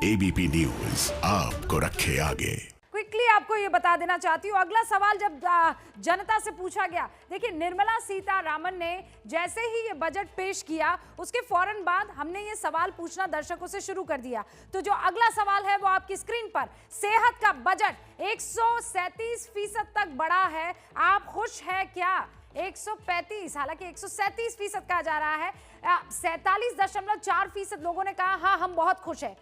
ABP news आपको रखे आगे। क्विकली आपको ये बता देना चाहती हूँ, अगला सवाल जब जनता से पूछा गया, देखिए निर्मला सीतारामन ने जैसे ही ये बजट पेश किया उसके फौरन बाद हमने ये सवाल पूछना दर्शकों से शुरू कर दिया। तो जो अगला सवाल है वो आपकी स्क्रीन पर, सेहत का बजट 137% तक बढ़ा है, आप खुश है क्या? 135, हालांकि 137% कहा जा रहा है। 47.4% लोगों ने कहा हाँ हम बहुत खुश हैं।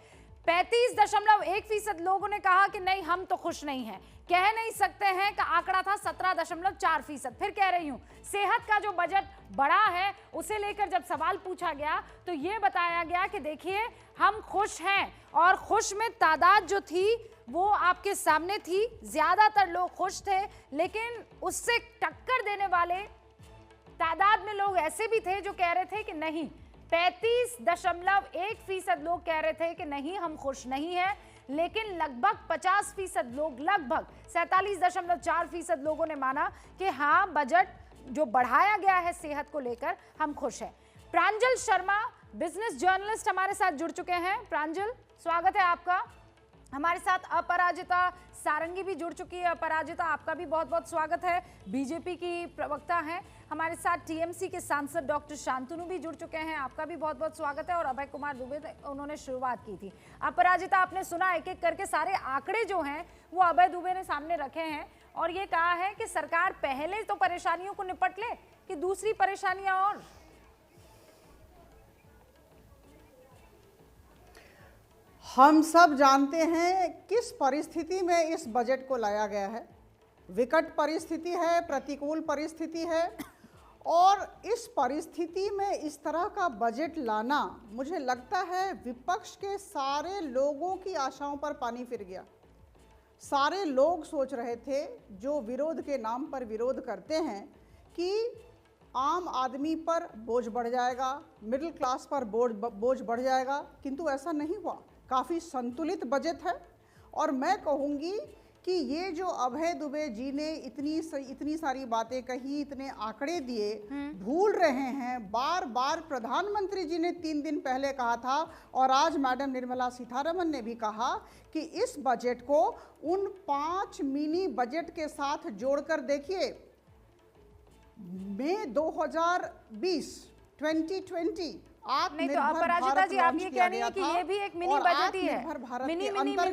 35.1% लोगों ने कहा कि नहीं हम तो खुश नहीं हैं। कह नहीं सकते हैं का आंकड़ा था 17.4%। फिर कह रही हूं, सेहत का जो बजट बढ़ा है उसे लेकर जब सवाल पूछा गया तो ये बताया गया कि देखिए हम खुश हैं, और खुश में तादाद जो थी वो आपके सामने थी। ज्यादातर लोग खुश थे, लेकिन उससे टक्कर देने वाले तादाद में लोग ऐसे भी थे जो कह रहे थे कि नहीं। 35.1% लोग कह रहे थे कि नहीं हम खुश नहीं हैं, लेकिन लगभग 50% लोग, लगभग 47.4% लोगों ने माना कि हाँ बजट जो बढ़ाया गया है सेहत को लेकर हम खुश हैं। प्रांजल शर्मा बिजनेस जर्नलिस्ट हमारे साथ जुड़ चुके हैं। प्रांजल, स्वागत है आपका। हमारे साथ अपराजिता सारंगी भी जुड़ चुकी है। अपराजिता, आपका भी बहुत बहुत स्वागत है। बीजेपी की प्रवक्ता हैं। हमारे साथ टीएमसी के सांसद डॉक्टर शांतनु भी जुड़ चुके हैं, आपका भी बहुत बहुत स्वागत है। और अभय कुमार दुबे, उन्होंने शुरुआत की थी। अपराजिता, आपने सुना एक एक करके सारे आंकड़े जो हैं वो अभय दुबे ने सामने रखे हैं और ये कहा है कि सरकार पहले तो परेशानियों को निपट ले कि दूसरी परेशानियां और। हम सब जानते हैं किस परिस्थिति में इस बजट को लाया गया है। विकट परिस्थिति है, प्रतिकूल परिस्थिति है, और इस परिस्थिति में इस तरह का बजट लाना, मुझे लगता है विपक्ष के सारे लोगों की आशाओं पर पानी फिर गया। सारे लोग सोच रहे थे, जो विरोध के नाम पर विरोध करते हैं, कि आम आदमी पर बोझ बढ़ जाएगा, मिडिल क्लास पर बोझ बढ़ जाएगा, किंतु ऐसा नहीं हुआ। काफ़ी संतुलित बजट है। और मैं कहूँगी कि ये जो अभय दुबे जी ने इतनी सारी बातें कही, इतने आंकड़े दिए, भूल रहे हैं। बार बार प्रधानमंत्री जी ने 3 दिन पहले कहा था, और आज मैडम निर्मला सीतारमन ने भी कहा कि इस बजट को उन 5 मिनी बजट के साथ जोड़कर देखिए। मई 2020 नहीं तो अपराजिता जी, आप ये कह रही हैं कि ये भी एक मिनी बजट ही है। मिनी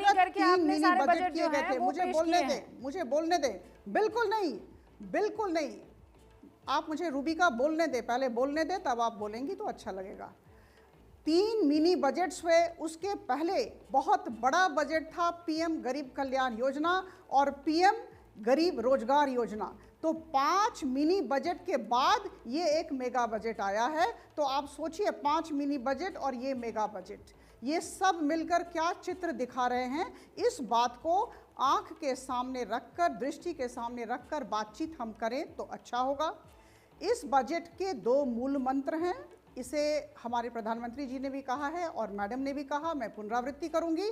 करके आपने सारे बजट जो है वो पेश किए हैं। मुझे बोलने दे। बिल्कुल नहीं। आप मुझे रूबिका बोलने दे, पहले बोलने दे, तब आप बोलेंगी तो अच्छा लगेगा। 3 मिनी बजट्स हुए। उसके पहले बहुत बड़ा बजट था पीएम गरीब कल्याण योजना और पीएम गरीब रोजगार योजना। तो 5 मिनी बजट के बाद ये एक मेगा बजट आया है। तो आप सोचिए, 5 मिनी बजट और ये मेगा बजट, ये सब मिलकर क्या चित्र दिखा रहे हैं। इस बात को आंख के सामने रखकर, दृष्टि के सामने रखकर बातचीत हम करें तो अच्छा होगा। इस बजट के 2 मूल मंत्र हैं। इसे हमारे प्रधानमंत्री जी ने भी कहा है और मैडम ने भी कहा, मैं पुनरावृत्ति करूंगी।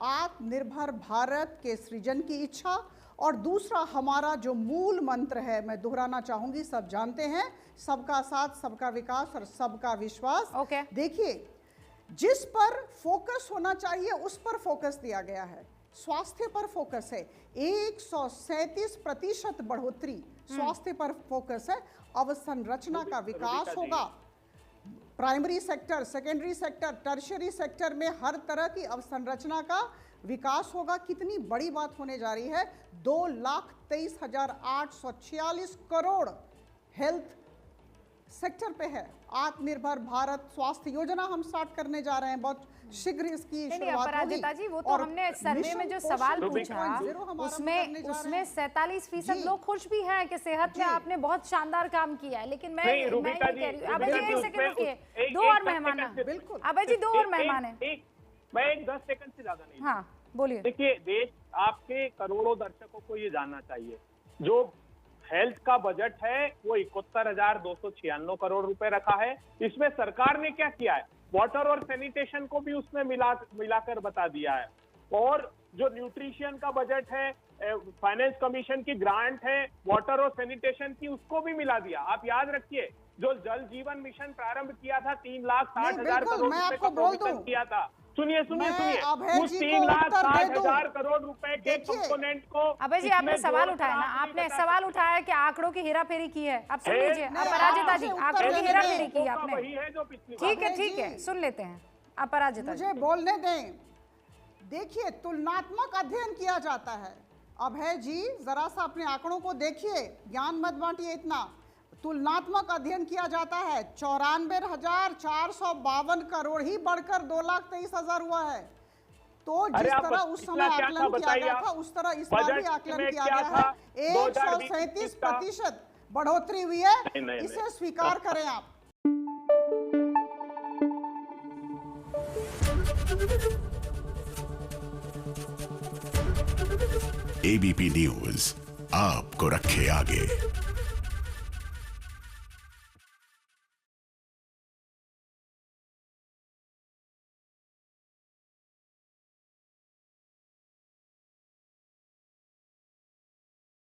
आत्मनिर्भर भारत के सृजन की इच्छा, और दूसरा हमारा जो मूल मंत्र है, मैं दोहराना चाहूंगी, सब जानते हैं, सबका साथ, सबका विकास और सबका विश्वास। देखिए, जिस पर फोकस होना चाहिए उस पर फोकस दिया गया है। स्वास्थ्य पर फोकस है, 137% बढ़ोतरी स्वास्थ्य पर फोकस है। अवसंरचना का विकास होगा। Primary sector, secondary sector, tertiary sector में हर तरह की अवसंरचना का विकास होगा। कितनी बड़ी बात होने जा रही है। 2,23,846 करोड़ हेल्थ सेक्टर पे है। आत्मनिर्भर भारत स्वास्थ्य योजना हम स्टार्ट करने जा रहे हैं, बहुत शीघ्र इसकी शुरुआत होगी। जी, वो तो हमने सर्वे में जो सवाल पूछा उसमें 47% लोग खुश भी हैं कि सेहत में आपने बहुत शानदार काम किया है। लेकिन मैं ये कह रही हूँ, अभय जी एक सेकंड रुकिए, 2 और मेहमान हैं। बिल्कुल अभय जी, 2 और मेहमान हैं। मैं 10 सेकंड से ज्यादा नहीं। हाँ बोलिए। देखिए, देश आपके करोड़ों दर्शकों को ये जानना चाहिए, जो हेल्थ का बजट है वो 71,296 करोड़ रुपए रखा है। इसमें सरकार ने क्या किया है, वाटर और सैनिटेशन को भी उसमें मिलाकर बता दिया है। और जो न्यूट्रिशन का बजट है, फाइनेंस कमीशन की ग्रांट है वाटर और सैनिटेशन की, उसको भी मिला दिया। आप याद रखिए, जो जल जीवन मिशन प्रारंभ किया था 3,60,000 करोड़ रुपए का प्रोविजन किया था, सुनिए सुनिए मैं सुनिए, अभय उस जी को 3,60,000 उत्तर करोड़ रुपए के देखिए, कंपोनेंट को अभय जी आपने इसमें सवाल जोड़कर उठाया ना, आप नहीं आपने बता सवाल सकते। उठाया कि आंकड़ों की हेराफेरी की है। अब सुन है, लीजिए नहीं, अपराजिता जी, आप मुझे आंकड़ों उत्तर की देने हेराफेरी दें। की मौका आपने। वही है जो पिछली बार ठीक है, अभय ठीक है, जी, सुन लेते हैं अपराजिता जी। मुझे बोलने दें। देखिए, तुलनात्मक अध्ययन किया जाता है। अभय जी, जरा सा अपने आंकड़ों को देखिए, ज्ञान मत बांटिए इतना। तुलनात्मक अध्ययन किया जाता है। 94,452 करोड़ ही बढ़कर 2,23,000 हुआ है। तो जिस अरे आप तरह उस समय पिछला क्या था आकलन किया बताइए गया आप। था, उस तरह इस बार भी बजट आकलन में किया क्या गया था? है। 2020 का 137% बढ़ोतरी हुई है। नहीं, नहीं, इसे नहीं। स्वीकार करें आप। एबीपी न्यूज आपको रखे आगे।